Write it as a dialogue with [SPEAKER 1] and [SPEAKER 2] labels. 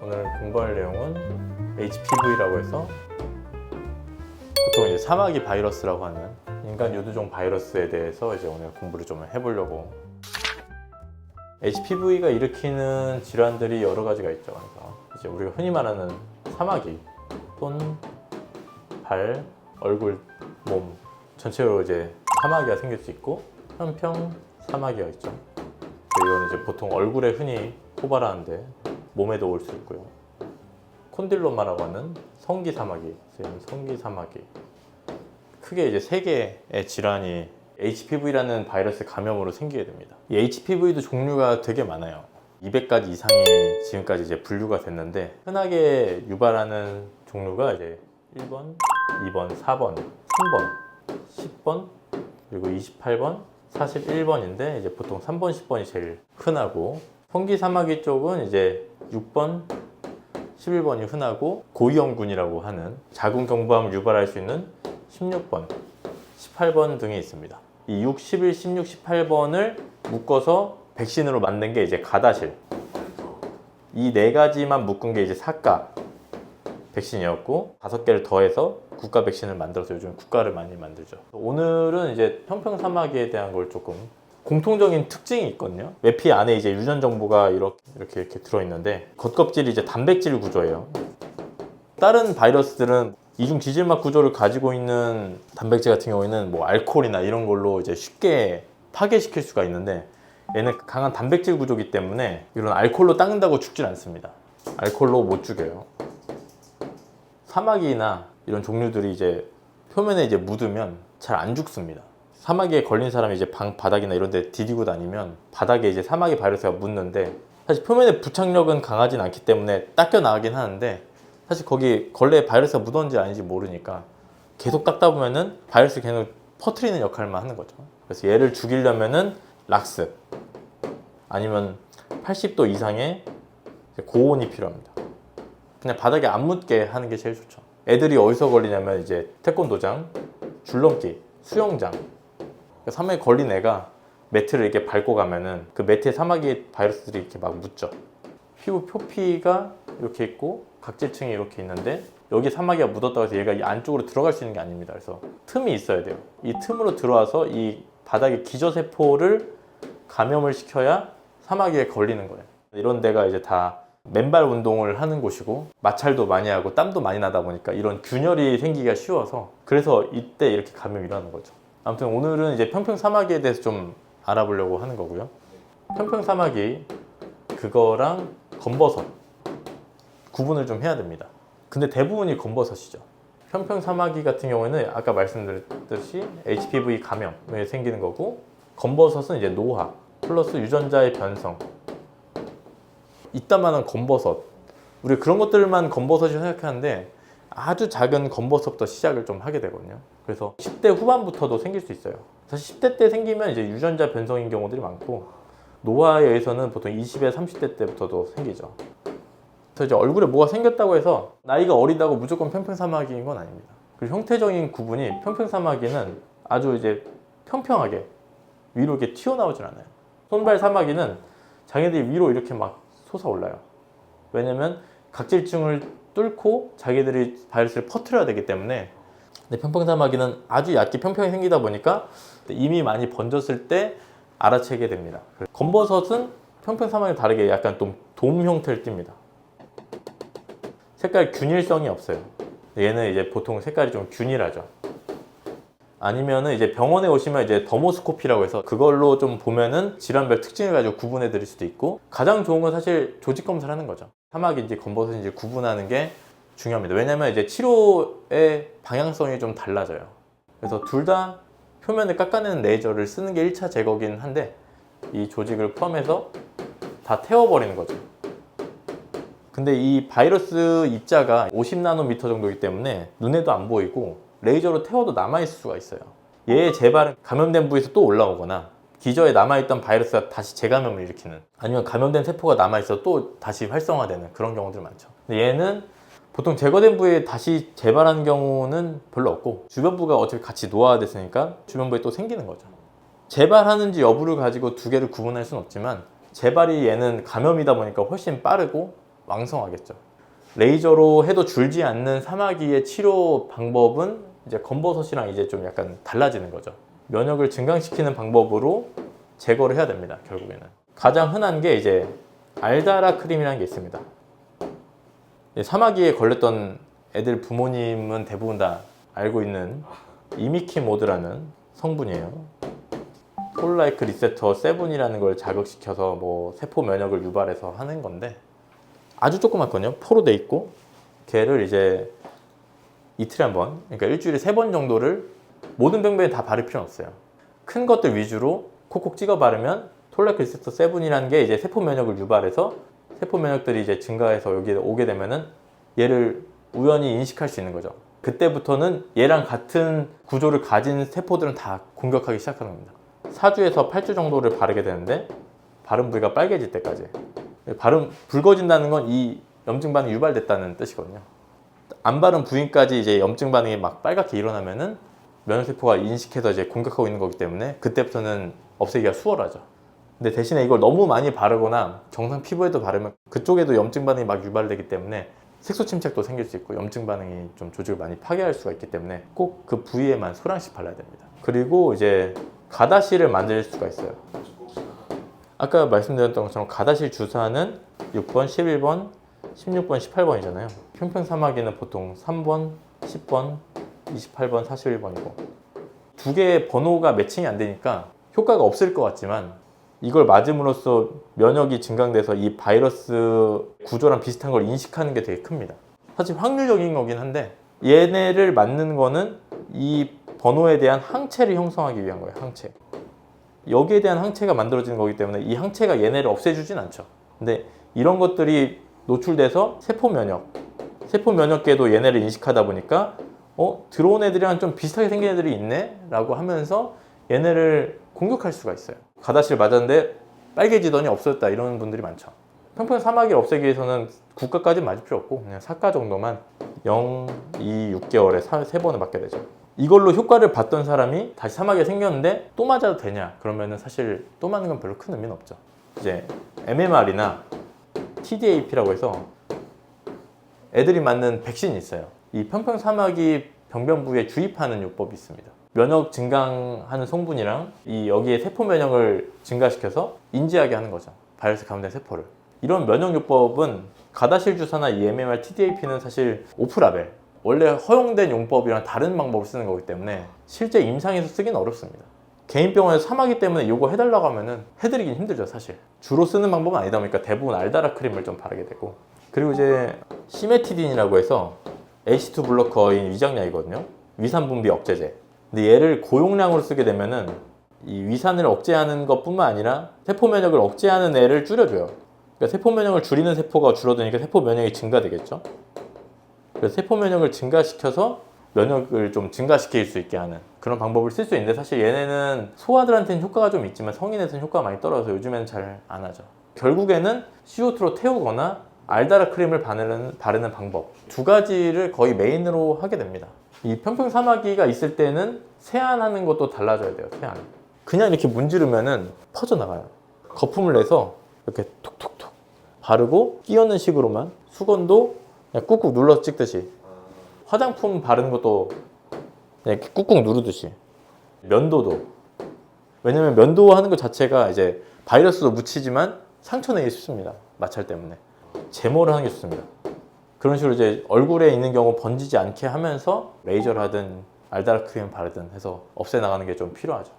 [SPEAKER 1] 오늘 공부할 내용은 HPV라고 해서 보통 이제 사마귀 바이러스라고 하는 인간 유두종 바이러스에 대해서 이제 오늘 공부를 좀 해보려고. HPV가 일으키는 질환들이 여러 가지가 있죠. 그래서 이제 우리가 흔히 말하는 사마귀, 손, 발, 얼굴, 몸 전체로 이제 사마귀가 생길 수 있고 편평 사마귀가 있죠. 이거는 이제 보통 얼굴에 흔히 호발하는데 몸에도 올 수 있고요. 콘딜로마라고 하는 성기 사마귀, 성기 사마귀. 크게 이제 세 개의 질환이 HPV라는 바이러스 감염으로 생기게 됩니다. 이 HPV도 종류가 되게 많아요. 200가지 이상이 지금까지 이제 분류가 됐는데 흔하게 유발하는 종류가 이제 1번, 2번, 4번, 3번, 10번, 그리고 28번, 41번인데 이제 보통 3번, 10번이 제일 흔하고 성기 사마귀 쪽은 이제 6번, 11번이 흔하고 고위험군이라고 하는 자궁 경부암을 유발할 수 있는 16번, 18번 등이 있습니다. 이 6, 11, 16, 18번을 묶어서 백신으로 만든 게 이제 가다실. 이 네 가지만 묶은 게 이제 사가 백신이었고 5개를 더해서 국가 백신을 만들어서 요즘 국가를 많이 만들죠. 오늘은 이제 편평사마귀에 대한 걸 조금 공통적인 특징이 있거든요. 외피 안에 이제 유전 정보가 이렇게 들어있는데 겉껍질이 이제 단백질 구조예요. 다른 바이러스들은 이중 지질막 구조를 가지고 있는 단백질 같은 경우에는 뭐 알코올이나 이런 걸로 이제 쉽게 파괴시킬 수가 있는데 얘는 강한 단백질 구조이기 때문에 이런 알코올로 닦는다고 죽질 않습니다. 알코올로 못 죽여요. 사마귀나 이런 종류들이 이제 표면에 이제 묻으면 잘 안 죽습니다. 사마귀에 걸린 사람이 이제 방 바닥이나 이런 데 디디고 다니면 바닥에 이제 사마귀 바이러스가 묻는데 사실 표면에 부착력은 강하진 않기 때문에 닦여 나가긴 하는데 사실 거기 걸레에 바이러스가 묻었는지 아닌지 모르니까 계속 닦다 보면은 바이러스 계속 퍼뜨리는 역할만 하는 거죠. 그래서 얘를 죽이려면은 락스 아니면 80도 이상의 고온이 필요합니다. 그냥 바닥에 안 묻게 하는 게 제일 좋죠. 애들이 어디서 걸리냐면 이제 태권도장, 줄넘기, 수영장. 사마귀에 걸린 애가 매트를 이렇게 밟고 가면은 그 매트에 사마귀 바이러스들이 이렇게 막 묻죠. 피부 표피가 이렇게 있고 각질층이 이렇게 있는데 여기 사마귀가 묻었다고 해서 얘가 이 안쪽으로 들어갈 수 있는 게 아닙니다. 그래서 틈이 있어야 돼요. 이 틈으로 들어와서 이 바닥의 기저세포를 감염을 시켜야 사마귀에 걸리는 거예요. 이런 데가 이제 다 맨발 운동을 하는 곳이고 마찰도 많이 하고 땀도 많이 나다 보니까 이런 균열이 생기기가 쉬워서 그래서 이때 이렇게 감염이 일어나는 거죠. 아무튼 오늘은 이제 편평사마귀에 대해서 좀 알아보려고 하는 거고요. 편평사마귀 그거랑 검버섯 구분을 좀 해야 됩니다. 근데 대부분이 검버섯이죠. 편평사마귀 같은 경우에는 아까 말씀드렸듯이 HPV 감염에 생기는 거고 검버섯은 이제 노화 플러스 유전자의 변성 이따만한 검버섯 우리 그런 것들만 검버섯이 생각하는데 아주 작은 검버섯부터 시작을 좀 하게 되거든요. 그래서 10대 후반부터도 생길 수 있어요. 사실 10대 때 생기면 이제 유전자 변성인 경우들이 많고 노화에 의해서는 보통 20에 30대 때부터도 생기죠. 그래서 이제 얼굴에 뭐가 생겼다고 해서 나이가 어리다고 무조건 편평사마귀인 건 아닙니다. 그리고 형태적인 구분이 편평사마귀는 아주 이제 평평하게 위로 이렇게 튀어나오질 않아요. 손발 사마귀는 자기들이 위로 이렇게 막 솟아올라요. 왜냐면 각질층을 뚫고 자기들이 바이러스를 퍼뜨려야 되기 때문에. 근데 편평사마귀는 아주 얕게 평평히 생기다 보니까 이미 많이 번졌을 때 알아채게 됩니다. 검버섯은 편평사마귀와 다르게 약간 좀 돔 형태를 띱니다. 색깔 균일성이 없어요. 얘는 이제 보통 색깔이 좀 균일하죠. 아니면은 이제 병원에 오시면 이제 더모스코피라고 해서 그걸로 좀 보면은 질환별 특징을 가지고 구분해 드릴 수도 있고 가장 좋은 건 사실 조직 검사를 하는 거죠. 사마귀인지 검버섯인지 구분하는 게 중요합니다. 왜냐면 이제 치료의 방향성이 좀 달라져요. 그래서 둘 다 표면을 깎아내는 레이저를 쓰는 게 1차 제거긴 한데 이 조직을 포함해서 다 태워버리는 거죠. 근데 이 바이러스 입자가 50나노미터 정도이기 때문에 눈에도 안 보이고 레이저로 태워도 남아있을 수가 있어요. 얘의 재발은 감염된 부위에서 또 올라오거나 기저에 남아있던 바이러스가 다시 재감염을 일으키는 아니면 감염된 세포가 남아있어 또 다시 활성화되는 그런 경우들이 많죠. 근데 얘는 보통 제거된 부위에 다시 재발하는 경우는 별로 없고 주변부가 어차피 같이 노화됐으니까 주변부에 또 생기는 거죠. 재발하는지 여부를 가지고 두 개를 구분할 수는 없지만 재발이 얘는 감염이다 보니까 훨씬 빠르고 왕성하겠죠. 레이저로 해도 줄지 않는 사마귀의 치료 방법은 이제 검버섯이랑 이제 좀 약간 달라지는 거죠. 면역을 증강시키는 방법으로 제거를 해야 됩니다. 결국에는 가장 흔한 게 이제 알다라 크림이라는 게 있습니다. 사마귀에 걸렸던 애들 부모님은 대부분 다 알고 있는 이미키모드라는 성분이에요. 톨라이크 리세터 7이라는 걸 자극시켜서 뭐 세포 면역을 유발해서 하는 건데 아주 조그맣거든요. 포로 돼 있고 걔를 이제 이틀에 한 번, 그러니까 일주일에 3번 정도를 모든 병변에 다 바를 필요는 없어요. 큰 것들 위주로 콕콕 찍어 바르면 톨라이크 리세터 7이라는 게 이제 세포 면역을 유발해서 세포 면역들이 이제 증가해서 여기에 오게 되면은 얘를 우연히 인식할 수 있는 거죠. 그때부터는 얘랑 같은 구조를 가진 세포들은 다 공격하기 시작하는 겁니다. 4주에서 8주 정도를 바르게 되는데 바른 부위가 빨개질 때까지. 붉어진다는 건 이 염증 반응이 유발됐다는 뜻이거든요. 안 바른 부위까지 이제 염증 반응이 막 빨갛게 일어나면은 면역세포가 인식해서 이제 공격하고 있는 거기 때문에 그때부터는 없애기가 수월하죠. 근데 대신에 이걸 너무 많이 바르거나 정상 피부에도 바르면 그쪽에도 염증 반응이 막 유발되기 때문에 색소 침착도 생길 수 있고 염증 반응이 좀 조직을 많이 파괴할 수가 있기 때문에 꼭 그 부위에만 소량씩 발라야 됩니다. 그리고 이제 가다실을 만들 수가 있어요. 아까 말씀드렸던 것처럼 가다실 주사는 6번, 11번, 16번, 18번이잖아요. 평평사마귀는 보통 3번, 10번, 28번, 41번이고 두 개의 번호가 매칭이 안 되니까 효과가 없을 것 같지만 이걸 맞음으로써 면역이 증강돼서 이 바이러스 구조랑 비슷한 걸 인식하는 게 되게 큽니다. 사실 확률적인 거긴 한데 얘네를 맞는 거는 이 번호에 대한 항체를 형성하기 위한 거예요. 항체. 여기에 대한 항체가 만들어지는 거기 때문에 이 항체가 얘네를 없애주진 않죠. 근데 이런 것들이 노출돼서 세포 면역계도 얘네를 인식하다 보니까 들어온 애들이랑 좀 비슷하게 생긴 애들이 있네? 라고 하면서 얘네를 공격할 수가 있어요. 가다실 맞았는데 빨개지더니 없어졌다 이런 분들이 많죠. 평평 사마귀를 없애기 위해서는 국가까지 맞을 필요 없고 그냥 4가 정도만 0, 2, 6개월에 3번을 맞게 되죠. 이걸로 효과를 봤던 사람이 다시 사마귀가 생겼는데 또 맞아도 되냐? 그러면은 사실 또 맞는 건 별로 큰 의미는 없죠. 이제 MMR이나 TDAP라고 해서 애들이 맞는 백신이 있어요. 이 평평 사마귀 병변 부위에 주입하는 요법이 있습니다. 면역 증강하는 성분이랑 여기에 세포 면역을 증가시켜서 인지하게 하는 거죠. 바이러스 감염된 세포를. 이런 면역 요법은 가다실 주사나 이 MMR, TDAP는 사실 오프라벨, 원래 허용된 용법이랑 다른 방법을 쓰는 거기 때문에 실제 임상에서 쓰기는 어렵습니다. 개인 병원에서 사마귀 때문에 이거 해달라고 하면은 해드리긴 힘들죠, 사실. 주로 쓰는 방법은 아니다 보니까 대부분 알다라 크림을 좀 바르게 되고 그리고 이제 시메티딘이라고 해서 ACE2 블로커인 위장약이거든요. 위산 분비 억제제. 근데 얘를 고용량으로 쓰게 되면은 이 위산을 억제하는 것뿐만 아니라 세포 면역을 억제하는 애를 줄여줘요. 그러니까 세포 면역을 줄이는 세포가 줄어드니까 세포 면역이 증가되겠죠. 그래서 세포 면역을 증가시켜서 면역을 좀 증가시킬 수 있게 하는 그런 방법을 쓸 수 있는데 사실 얘네는 소아들한테는 효과가 좀 있지만 성인한테는 효과가 많이 떨어져서 요즘에는 잘 안 하죠. 결국에는 CO2로 태우거나 알다라 크림을 바르는 방법 두 가지를 거의 메인으로 하게 됩니다. 이 평평사마귀가 있을 때는 세안하는 것도 달라져야 돼요. 세안. 그냥 이렇게 문지르면은 퍼져나가요. 거품을 내서 이렇게 톡톡톡 바르고 끼얹는 식으로만 수건도 그냥 꾹꾹 눌러 찍듯이 화장품 바르는 것도 그냥 이렇게 꾹꾹 누르듯이 면도도 왜냐면 면도 하는 것 자체가 이제 바이러스도 묻히지만 상처 내기 쉽습니다. 마찰 때문에 제모를 하는 게 좋습니다. 그런 식으로 이제 얼굴에 있는 경우 번지지 않게 하면서 레이저를 하든 알다라 크림 바르든 해서 없애 나가는 게 좀 필요하죠.